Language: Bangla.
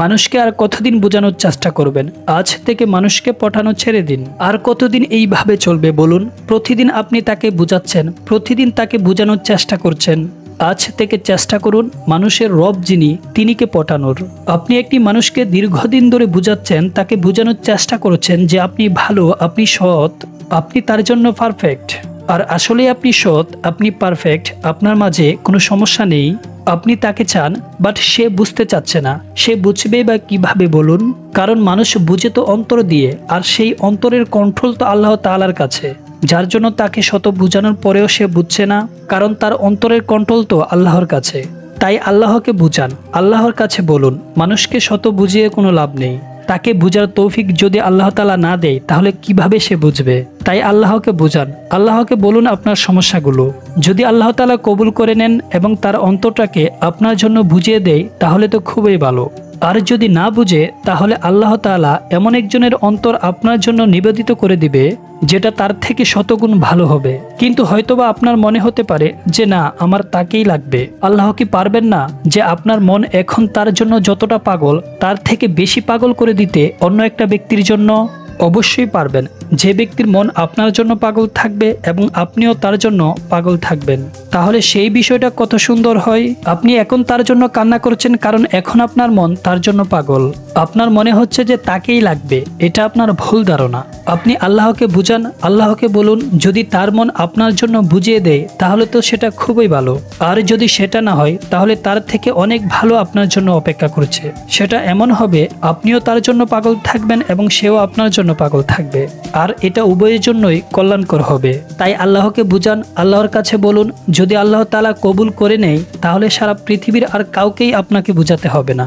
মানুষকে আর কতদিন বোঝানোর চেষ্টা করবেন? আজ থেকে মানুষকে পটানো ছেড়ে দিন। আর কতদিন এইভাবে চলবে বলুন? প্রতিদিন আপনি তাকে বোঝাচ্ছেন, প্রতিদিন তাকে বোঝানোর চেষ্টা করছেন। আজ থেকে চেষ্টা করুন মানুষের রব যিনি তিনিকে পটানোর। আপনি একটি মানুষকে দীর্ঘদিন ধরে বোঝাচ্ছেন, তাকে বোঝানোর চেষ্টা করছেন যে আপনি ভালো, আপনি সৎ, আপনি তার জন্য পারফেক্ট। আর আসলে আপনি সৎ, আপনি পারফেক্ট, আপনার মাঝে কোনো সমস্যা নেই। আপনি তাকে চান, বাট সে বুঝতে চাচ্ছে না। সে বুঝবে বা কিভাবে বলুন? কারণ মানুষ বুঝে তো অন্তর দিয়ে, আর সেই অন্তরের কন্ট্রোল তো আল্লাহ তাআলার কাছে। যার জন্য তাকে শত বোঝানোর পরেও সে বুঝছে না, কারণ তার অন্তরের কন্ট্রোল তো আল্লাহর কাছে। তাই আল্লাহকে বুঝান, আল্লাহর কাছে বলুন। মানুষকে শত বুঝিয়ে কোনো লাভ নেই। তাকে বুঝার তৌফিক যদি আল্লাহ তাআলা না দেয়, তাহলে কিভাবে সে বুঝবে? তাই আল্লাহকে বুঝান, আল্লাহকে বলুন আপনার সমস্যাগুলো। যদি আল্লাহ তাআলা কবুল করে নেন এবং তার অন্তরটাকে আপনার জন্য বুঝিয়ে দেয়, তাহলে তো খুবই ভালো। আর যদি না বুঝে, তাহলে আল্লাহ তাআলা এমন একজনের অন্তর আপনার জন্য নিবেদিত করে দিবে, যেটা তার থেকে শতগুণ ভালো হবে। কিন্তু হয়তোবা আপনার মনে হতে পারে যে না, আমার তাকেই লাগবে। আল্লাহ কি পারবেন না যে আপনার মন এখন তার জন্য যতটা পাগল, তার থেকে বেশি পাগল করে দিতে অন্য একটা ব্যক্তির জন্য? অবশ্যই পারবেন। যে ব্যক্তির মন আপনার জন্য পাগল থাকবে এবং আপনিও তার জন্য পাগল থাকবেন, তাহলে সেই বিষয়টা কত সুন্দর হয়। আপনি এখন তার জন্য কান্না করছেন কারণ এখন আপনার মন তার জন্য পাগল। আপনার মনে হচ্ছে যে তাকেই লাগবে, এটা আপনার ভুল ধারণা। আপনি আল্লাহকে বুঝান, আল্লাহকে বলুন, যদি তার মন আপনার জন্য বুঝিয়ে দেয়, তাহলে তো সেটা খুবই ভালো। আর যদি সেটা না হয়, তাহলে তার থেকে অনেক ভালো আপনার জন্য অপেক্ষা করছে। সেটা এমন হবে, আপনিও তার জন্য পাগল থাকবেন এবং সেও আপনার জন্য পাগল থাকবে। আর এটা উভয়ের জন্যই কল্যাণকর হবে। তাই আল্লাহকে বুঝান, আল্লাহর কাছে বলুন। যদি আল্লাহ তাআলা কবুল করে নেয়, তাহলে সারা পৃথিবীর আর কাউকেই আপনাকে বুঝাতে হবে না।